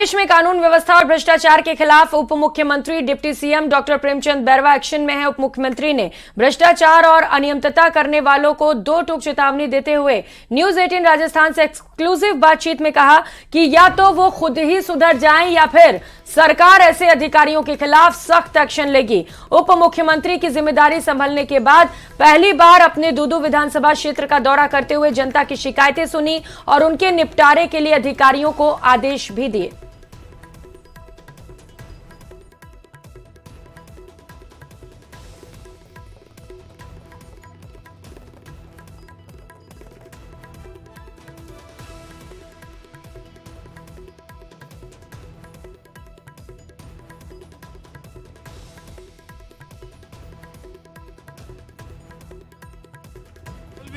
प्रदेश में कानून व्यवस्था और भ्रष्टाचार के खिलाफ उप मुख्यमंत्री deputy CM doctor Premchand Bairwa action में है। उप मुख्यमंत्री ने भ्रष्टाचार और अनियमितता करने वालों को दो टूक चेतावनी देते हुए न्यूज 18 राजस्थान से एक्सक्लूसिव बातचीत में कहा कि या तो वो खुद ही सुधर जाएं या फिर सरकार ऐसे अधिकारियों के खिलाफ सख्त एक्शन लेगी। उप मुख्यमंत्री की जिम्मेदारी संभालने के बाद पहली बार अपने दूदू विधानसभा क्षेत्र का दौरा करते हुए जनता की शिकायतें सुनी और उनके निपटारे के लिए अधिकारियों को आदेश भी दिए।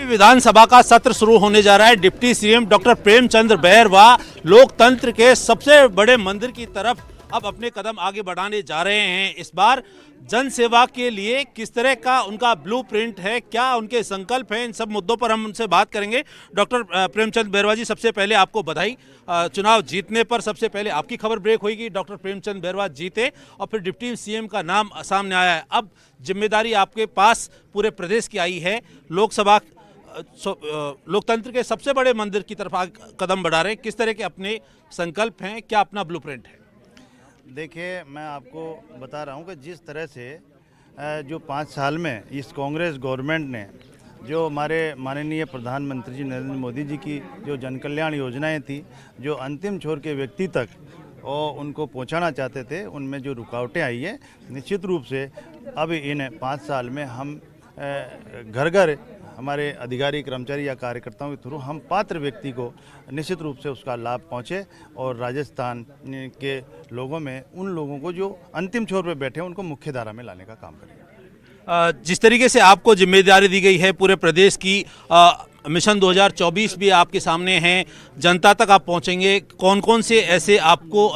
विधानसभा का सत्र शुरू होने जा रहा है। Deputy CM doctor Premchand Bairwa लोकतंत्र के सबसे बड़े मंदिर की तरफ अब अपने कदम आगे बढ़ाने जा रहे हैं। इस बार जन सेवा के लिए किस तरह का उनका ब्लूप्रिंट है, क्या उनके संकल्प हैं, इन सब मुद्दों पर हम उनसे बात करेंगे। डॉक्टर प्रेमचंद बैरवा जी, सबसे पहले आपको बधाई। चुनाव जीतने पर सबसे पहले आपकी खबर ब्रेक होगी, डॉक्टर प्रेमचंद बैरवा जीते और फिर डिप्टी सीएम का नाम सामने आया है। अब जिम्मेदारी आपके पास पूरे प्रदेश की आई है। लोकसभा लोकतंत्र के सबसे बड़े मंदिर की तरफ कदम बढ़ा रहे हैं। किस तरह के अपने संकल्प हैं, क्या अपना ब्लूप्रिंट है? देखिए, मैं आपको बता रहा हूं कि जिस तरह से जो 5 साल में इस कांग्रेस गवर्नमेंट ने जो हमारे माननीय प्रधानमंत्री जी नरेंद्र मोदी जी की जो जन कल्याण योजनाएं थी, जो अंतिम छोर के व्यक्ति तक और उनको पहुंचाना चाहते थे, उनमें जो रुकावटें आई है, निश्चित रूप से अब इन 5 साल में हम घर घर हमारे अधिकारी, कर्मचारी या कार्यकर्ताओं के थ्रू हम पात्र व्यक्ति को निश्चित रूप से उसका लाभ पहुंचे और राजस्थान के लोगों में उन लोगों को जो अंतिम छोर पे बैठे हैं उनको मुख्य धारा में लाने का काम करें। जिस तरीके से आपको जिम्मेदारी दी गई है पूरे प्रदेश की, मिशन 2024 भी आपके सामने हैं, जनता तक आप पहुंचेंगे। कौन कौन से ऐसे आपको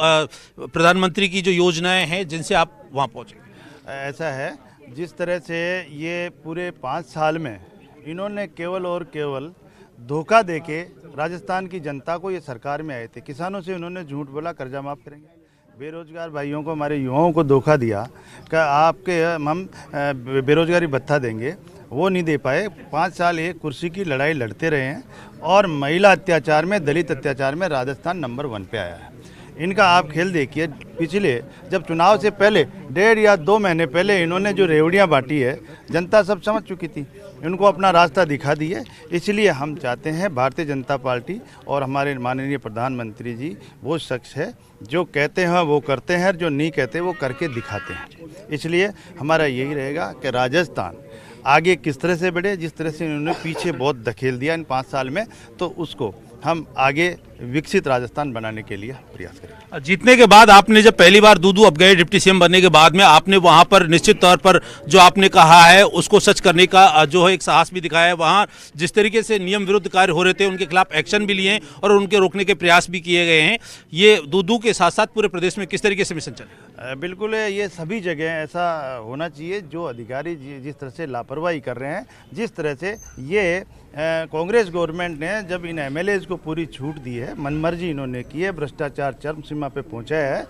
प्रधानमंत्री की जो योजनाएं हैं जिनसे आप वहां पहुंचेंगे? ऐसा है, जिस तरह से ये पूरे 5 साल में इन्होंने केवल और केवल धोखा देके राजस्थान की जनता को, ये सरकार में आए थे, किसानों से उन्होंने झूठ बोला कर्जा माफ़ करेंगे, बेरोजगार भाइयों को, हमारे युवाओं को धोखा दिया कि आपके हम बेरोजगारी भत्ता देंगे, वो नहीं दे पाए। 5 साल ये कुर्सी की लड़ाई लड़ते रहे हैं और महिला अत्याचार में, दलित अत्याचार में राजस्थान नंबर 1 पे आया है। इनका आप खेल देखिए, पिछले जब चुनाव से पहले 1.5 या 2 महीने पहले इन्होंने जो रेवड़ियाँ बांटी है, जनता सब समझ चुकी थी, इनको अपना रास्ता दिखा दिए। इसलिए हम चाहते हैं भारतीय जनता पार्टी और हमारे माननीय प्रधानमंत्री जी वो शख्स है जो कहते हैं वो करते हैं, जो नहीं कहते वो करके दिखाते हैं। इसलिए हमारा यही रहेगा कि राजस्थान आगे किस तरह से बढ़े, जिस तरह से इन्होंने पीछे बहुत धकेल दिया इन 5 साल में, तो उसको हम आगे विकसित राजस्थान बनाने के लिए प्रयास करें। जीतने के बाद आपने जब पहली बार दूदू अब गए डिप्टी सीएम बनने के बाद में, आपने वहां पर निश्चित तौर पर जो आपने कहा है उसको सच करने का जो है एक साहस भी दिखाया है। वहां जिस तरीके से नियम विरुद्ध कार्य हो रहे थे उनके खिलाफ एक्शन भी लिए और उनके रोकने के प्रयास भी किए गए हैं। ये दूदू के साथ साथ पूरे प्रदेश में किस तरीके से मिशन चले? बिल्कुल, ये सभी जगह ऐसा होना चाहिए। जो अधिकारी जिस तरह से लापरवाही कर रहे हैं, जिस तरह से ये कांग्रेस गवर्नमेंट ने जब इन एमएलएज को पूरी छूट दी है, मनमर्जी इन्होंने की है, भ्रष्टाचार चरम सीमा पे पहुंचाया है,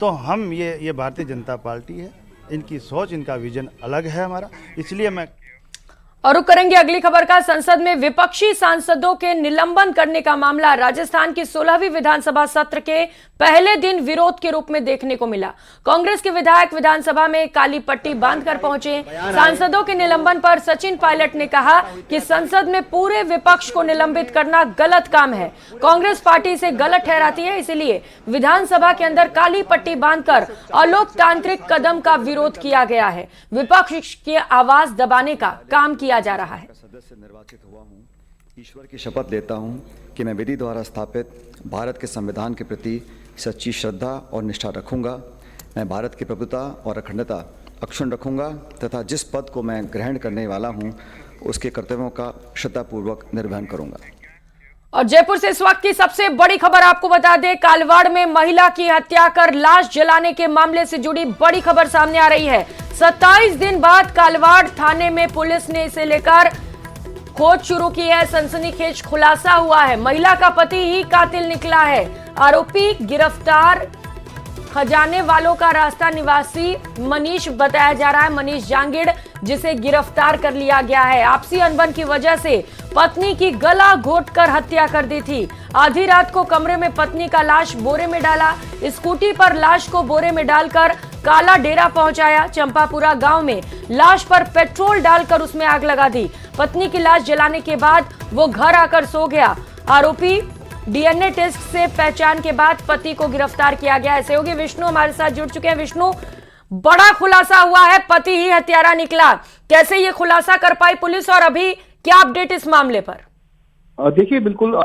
तो हम ये भारतीय जनता पार्टी है, इनकी सोच, इनका विजन अलग है हमारा। इसलिए मैं और रुक करेंगे अगली खबर का। संसद में विपक्षी सांसदों के निलंबन करने का मामला राजस्थान की 16वीं विधानसभा सत्र के पहले दिन विरोध के रूप में देखने को मिला। कांग्रेस के विधायक विधानसभा में काली पट्टी बांधकर पहुंचे। सांसदों के निलंबन पर सचिन पायलट ने कहा कि संसद में पूरे विपक्ष को निलंबित करना गलत काम है, कांग्रेस पार्टी इसे गलत ठहराती है, इसलिए विधानसभा के अंदर काली पट्टी बांधकर अलोकतांत्रिक कदम का विरोध किया गया है। विपक्ष की आवाज दबाने का काम किया जा रहा है। सदस्य निर्वाचित हुआ हूं, ईश्वर की शपथ लेता हूं कि मैं विधि द्वारा स्थापित भारत के संविधान के प्रति सच्ची श्रद्धा और निष्ठा रखूंगा। मैं भारत की प्रभुता और अखंडता अक्षुण्ण रखूंगा तथा जिस पद को मैं ग्रहण करने वाला हूं उसके कर्तव्यों का श्रद्धापूर्वक निर्वहन करूंगा। और जयपुर से इस वक्त की सबसे बड़ी खबर आपको बता दें, कालवाड़ में महिला की हत्या कर लाश जलाने के मामले से जुड़ी बड़ी खबर सामने आ रही है। 27 दिन बाद कालवाड़ थाने में पुलिस ने इसे लेकर खोज शुरू की है। सनसनीखेज खुलासा हुआ है, महिला का पति ही कातिल निकला है। आरोपी गिरफ्तार खजाने वालों का रास्ता निवासी मनीष बताया जा रहा है, मनीष जांगिड़, जिसे गिरफ्तार कर लिया गया है। आपसी अनबन की वजह से पत्नी की गला घोंटकर हत्या कर दी थी। आधी रात को कमरे में पत्नी का लाश बोरे में डाला, स्कूटी पर लाश को बोरे में डालकर काला डेरा पहुंचाया। चंपापुरा गांव में लाश पर पेट्रोल डालकर उसमें आग लगा दी। पत्नी की लाश जलाने के बाद वो घर आकर सो गया। आरोपी डीएनए टेस्ट से पहचान के बाद पति को गिरफ्तार किया गया है। सहयोगी विष्णु हमारे साथ जुड़ चुके हैं। विष्णु, बड़ा खुलासा हुआ है, पति ही हत्यारा निकला, कैसे ये खुलासा कर पाई पुलिस और अभी क्या अपडेट इस मामले पर? देखिए, बिल्कुल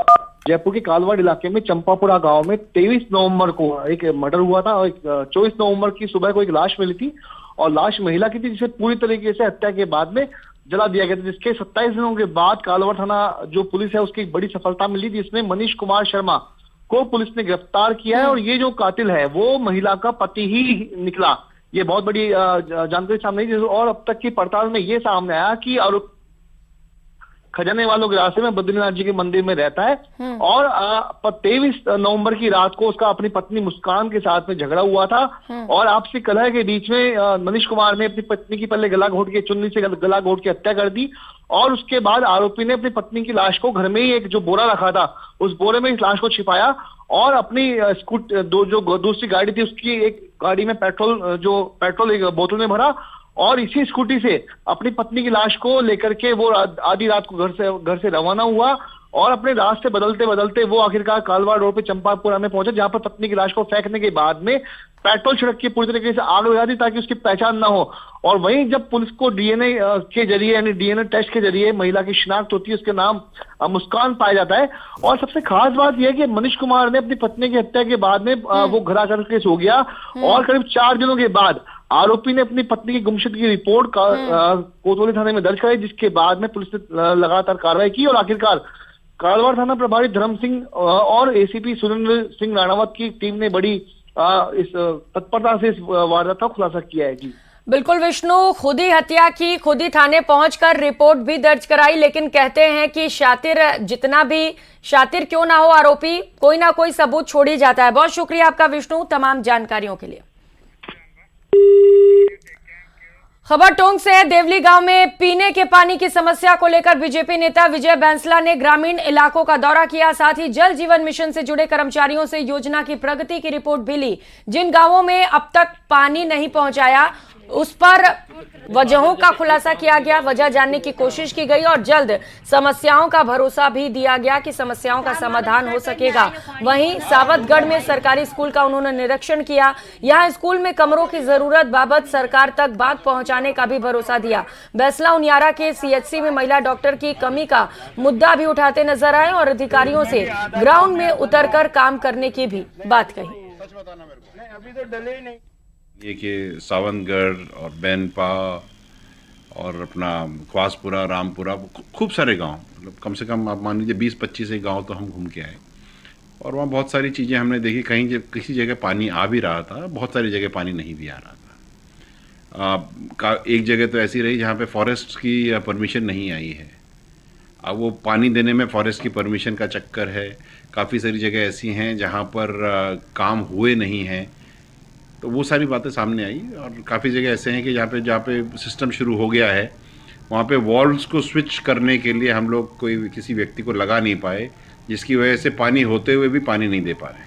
जयपुर के कालवाड़ इलाके में चंपापुरा गांव में 23 नवंबर को एक मर्डर हुआ था और 24 नवंबर की सुबह को एक लाश मिली थी और लाश महिला की थी, जिसे पूरी तरीके से हत्या के बाद में जला दिया गया था। जिसके 27 दिनों के बाद कालवाड़ थाना जो पुलिस है उसकी एक बड़ी सफलता मिली, जिसमें मनीष कुमार शर्मा को पुलिस ने गिरफ्तार किया है और ये जो कातिल है वो महिला का पति ही निकला। ये बहुत बड़ी जानकारी सामने आई और अब तक की पड़ताल में ये सामने आया कि आरोप खजाने वालों के रास्ते में बद्रीनाथ जी के मंदिर में रहता है और 23 नवंबर की रात को उसका अपनी पत्नी मुस्कान के साथ में झगड़ा हुआ था और आपसी कलह के बीच में मनीष कुमार ने अपनी पत्नी की पहले गला घोंट के चुन्नी से गला घोंट के हत्या कर दी और उसके बाद आरोपी ने अपनी पत्नी की लाश को घर में ही एक जो बोरा रखा था उस बोरे में इस लाश को छिपाया और अपनी दूसरी गाड़ी थी उसकी एक गाड़ी में पेट्रोल एक बोतल में भरा और इसी स्कूटी से अपनी पत्नी की लाश को लेकर के वो आधी रात को घर से रवाना हुआ और अपने रास्ते बदलते बदलते वो आखिरकार कालवाड़ रोड पे चंपापुरा में पहुंचे, जहां पर पत्नी की लाश को फेंकने के बाद में पेट्रोल छिड़क के पूरी तरीके से आग लगा दी ताकि उसकी पहचान ना हो। और वहीं जब पुलिस को डीएनए के जरिए यानी डीएनए टेस्ट के जरिए महिला की शिनाख्त होती है, उसके नाम मुस्कान पाया जाता है। और सबसे खास बात यह है कि मनीष कुमार ने अपनी पत्नी की हत्या के बाद में वो घर आकर के सो गया और करीब 4 दिनों के बाद आरोपी ने अपनी पत्नी की गुमशुदगी की रिपोर्ट कोतवाली थाने में दर्ज कराई, जिसके बाद में पुलिस ने लगातार कार्रवाई की और आखिरकार कालवाड़ थाना प्रभारी धर्म सिंह और एसीपी सुरेंद्र सिंह राणावत की टीम ने बड़ी इस तत्परता से इस वारदात का खुलासा किया है। जी बिल्कुल विष्णु, खुद ही हत्या की, खुद ही थाने पहुंचकर रिपोर्ट भी दर्ज कराई, लेकिन कहते हैं कि शातिर जितना भी शातिर क्यों ना हो आरोपी कोई ना कोई सबूत छोड़ ही जाता है। बहुत शुक्रिया आपका विष्णु तमाम जानकारियों के लिए। खबर टोंक से है। देवली गांव में पीने के पानी की समस्या को लेकर बीजेपी नेता विजय बैंसला ने ग्रामीण इलाकों का दौरा किया, साथ ही जल जीवन मिशन से जुड़े कर्मचारियों से योजना की प्रगति की रिपोर्ट भी ली। जिन गांवों में अब तक पानी नहीं पहुंचाया उस पर वजहों का खुलासा किया गया, वजह जानने की कोशिश की गई और जल्द समस्याओं का भरोसा भी दिया गया कि समस्याओं का समाधान हो सकेगा। वहीं सावतगढ़ में सरकारी स्कूल का उन्होंने निरीक्षण किया, यहां स्कूल में कमरों की जरूरत बाबत सरकार तक बात पहुंचाने का भी भरोसा दिया। बैसला उनियारा के सीएचसी में महिला डॉक्टर की कमी का मुद्दा भी उठाते नजर आए और अधिकारियों से ग्राउंड में उतरकर काम करने की भी बात कही। ये कि सावंतगढ़ और बैनपा और अपना ख्वासपुरा, रामपुरा, खूब सारे गांव, मतलब कम से कम आप मान लीजिए 20-25 एक गांव तो हम घूम के आए और वहाँ बहुत सारी चीज़ें हमने देखी। कहीं किसी जगह पानी आ भी रहा था, बहुत सारी जगह पानी नहीं भी आ रहा था। एक जगह तो ऐसी रही जहाँ पे फॉरेस्ट की परमिशन नहीं आई है। अब वो पानी देने में फॉरेस्ट की परमिशन का चक्कर है। काफ़ी सारी जगह ऐसी हैं जहाँ पर काम हुए नहीं हैं, तो वो सारी बातें सामने आई। और काफ़ी जगह ऐसे हैं कि जहाँ पे सिस्टम शुरू हो गया है वहाँ पे वॉल्व्स को स्विच करने के लिए हम लोग किसी व्यक्ति को लगा नहीं पाए, जिसकी वजह से पानी होते हुए भी पानी नहीं दे पा रहे।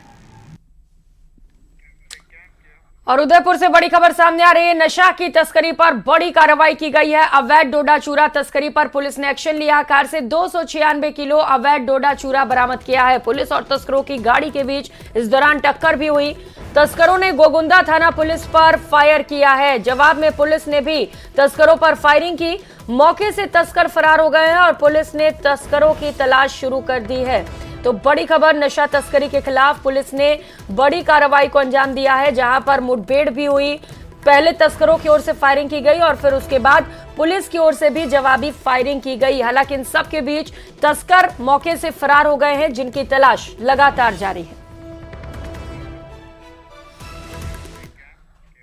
और उदयपुर से बड़ी खबर सामने आ रही है। नशा की तस्करी पर बड़ी कार्रवाई की गई है। अवैध डोडा चूरा तस्करी पर पुलिस ने एक्शन लिया। कार से 296 किलो अवैध डोडा चूरा बरामद किया है। पुलिस और तस्करों की गाड़ी के बीच इस दौरान टक्कर भी हुई। तस्करों ने गोगुंदा थाना पुलिस पर फायर किया है। जवाब में पुलिस ने भी तस्करों पर फायरिंग की। मौके से तस्कर फरार हो गए हैं और पुलिस ने तस्करों की तलाश शुरू कर दी है। तो बड़ी खबर, नशा तस्करी के खिलाफ पुलिस ने बड़ी कार्रवाई को अंजाम दिया है, जहां पर मुठभेड़ भी हुई। पहले तस्करों की ओर से फायरिंग की गई और फिर उसके बाद पुलिस की ओर से भी जवाबी फायरिंग की गई। हालांकि इन सब के बीच तस्कर मौके से फरार हो गए हैं, जिनकी तलाश लगातार जारी है।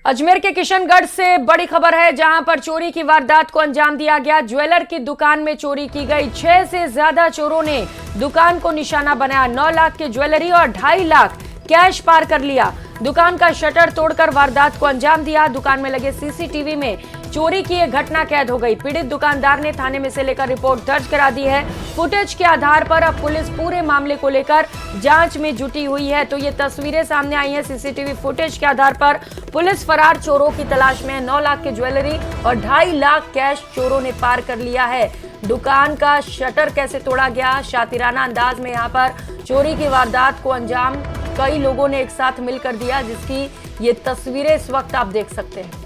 अजमेर के किशनगढ़ से बड़ी खबर है, जहां पर चोरी की वारदात को अंजाम दिया गया। ज्वेलर की दुकान में चोरी की गई। 6 से ज्यादा चोरों ने दुकान को निशाना बनाया। 9 लाख की ज्वेलरी और 2.5 लाख कैश पार कर लिया। दुकान का शटर तोड़कर वारदात को अंजाम दिया। दुकान में लगे सीसीटीवी में चोरी की यह घटना कैद हो गई। पीड़ित दुकानदार ने थाने में से लेकर रिपोर्ट दर्ज करा दी है। फुटेज के आधार पर अब पुलिस पूरे मामले को लेकर जांच में जुटी हुई है। तो ये तस्वीरें सामने आई हैं। सीसीटीवी फुटेज के आधार पर पुलिस फरार चोरों की तलाश में है। 9 लाख की ज्वेलरी और 2.5 लाख कैश चोरों ने पार कर लिया है। दुकान का शटर कैसे तोड़ा गया, शातिराना अंदाज में यहाँ पर चोरी की वारदात को अंजाम कई लोगों ने एक साथ मिलकर दिया, जिसकी ये तस्वीरें इस वक्त आप देख सकते हैं।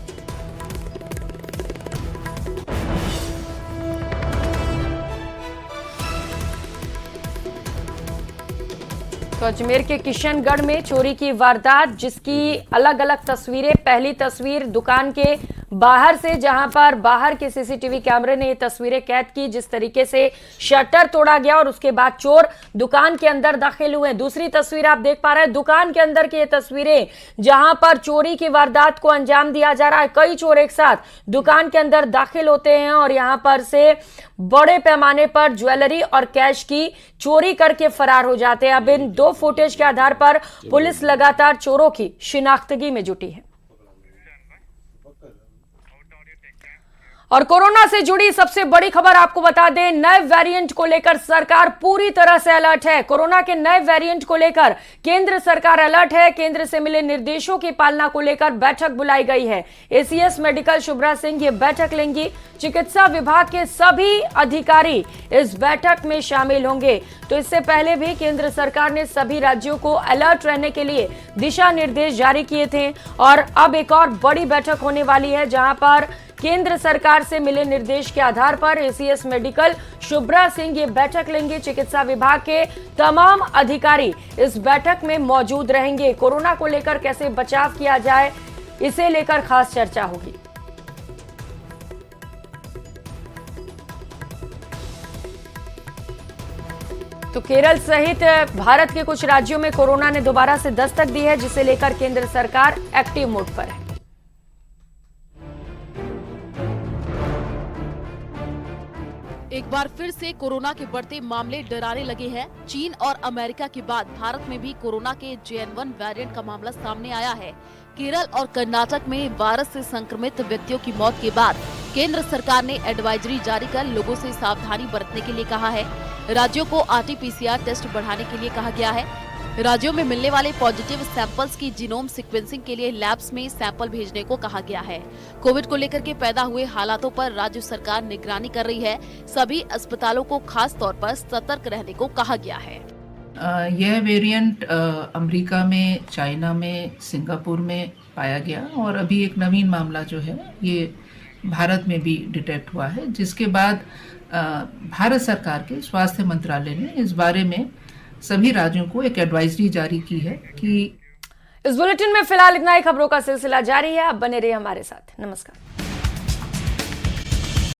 तो अजमेर के किशनगढ़ में चोरी की वारदात, जिसकी अलग अलग तस्वीरें। पहली तस्वीर दुकान के बाहर से, जहां पर बाहर के सीसीटीवी कैमरे ने ये तस्वीरें कैद की, जिस तरीके से शटर तोड़ा गया और उसके बाद चोर दुकान के अंदर दाखिल हुए। दूसरी तस्वीर आप देख पा रहे हैं दुकान के अंदर की ये तस्वीरें, जहां पर चोरी की वारदात को अंजाम दिया जा रहा है। कई चोर एक साथ दुकान के अंदर दाखिल होते हैं और यहां पर से बड़े पैमाने पर ज्वेलरी और कैश की चोरी करके फरार हो जाते हैं। अब इन 2 फुटेज के आधार पर पुलिस लगातार चोरों की शिनाख्तगी में जुटी है। और कोरोना से जुड़ी सबसे बड़ी खबर आपको बता दें, नए वेरिएंट को लेकर सरकार पूरी तरह से अलर्ट है। कोरोना के नए वेरिएंट को लेकर केंद्र सरकार अलर्ट है। केंद्र से मिले निर्देशों की पालना को लेकर बैठक बुलाई गई है। एसीएस मेडिकल शुभ्रा सिंह ये बैठक लेंगी। चिकित्सा विभाग के सभी अधिकारी इस बैठक में शामिल होंगे। तो इससे पहले भी केंद्र सरकार ने सभी राज्यों को अलर्ट रहने के लिए दिशा निर्देश जारी किए थे और अब एक और बड़ी बैठक होने वाली है, जहां पर केंद्र सरकार से मिले निर्देश के आधार पर एसीएस मेडिकल शुभ्रा सिंह ये बैठक लेंगे। चिकित्सा विभाग के तमाम अधिकारी इस बैठक में मौजूद रहेंगे। कोरोना को लेकर कैसे बचाव किया जाए, इसे लेकर खास चर्चा होगी। तो केरल सहित भारत के कुछ राज्यों में कोरोना ने दोबारा से दस्तक दी है, जिसे लेकर केंद्र सरकार एक्टिव मोड पर है। एक बार फिर से कोरोना के बढ़ते मामले डराने लगे हैं। चीन और अमेरिका के बाद भारत में भी कोरोना के JN1 वेरिएंट का मामला सामने आया है। केरल और कर्नाटक में वायरस से संक्रमित व्यक्तियों की मौत के बाद केंद्र सरकार ने एडवाइजरी जारी कर लोगों से सावधानी बरतने के लिए कहा है। राज्यों को RT-PCR टेस्ट बढ़ाने के लिए कहा गया है। राज्यों में मिलने वाले पॉजिटिव सैंपल्स की जीनोम सीक्वेंसिंग के लिए लैब्स में सैंपल भेजने को कहा गया है। कोविड को लेकर के पैदा हुए हालातों पर राज्य सरकार निगरानी कर रही है। सभी अस्पतालों को खास तौर पर सतर्क रहने को कहा गया है। यह वेरिएंट अमेरिका में, चाइना में, सिंगापुर में पाया गया और अभी एक नवीन मामला जो है ये भारत में भी डिटेक्ट हुआ है, जिसके बाद भारत सरकार के स्वास्थ्य मंत्रालय ने इस बारे में सभी राज्यों को एक एडवाइजरी जारी की है कि इस बुलेटिन में फिलहाल इतना ही। खबरों का सिलसिला जारी है, आप बने रहिए हमारे साथ। नमस्कार।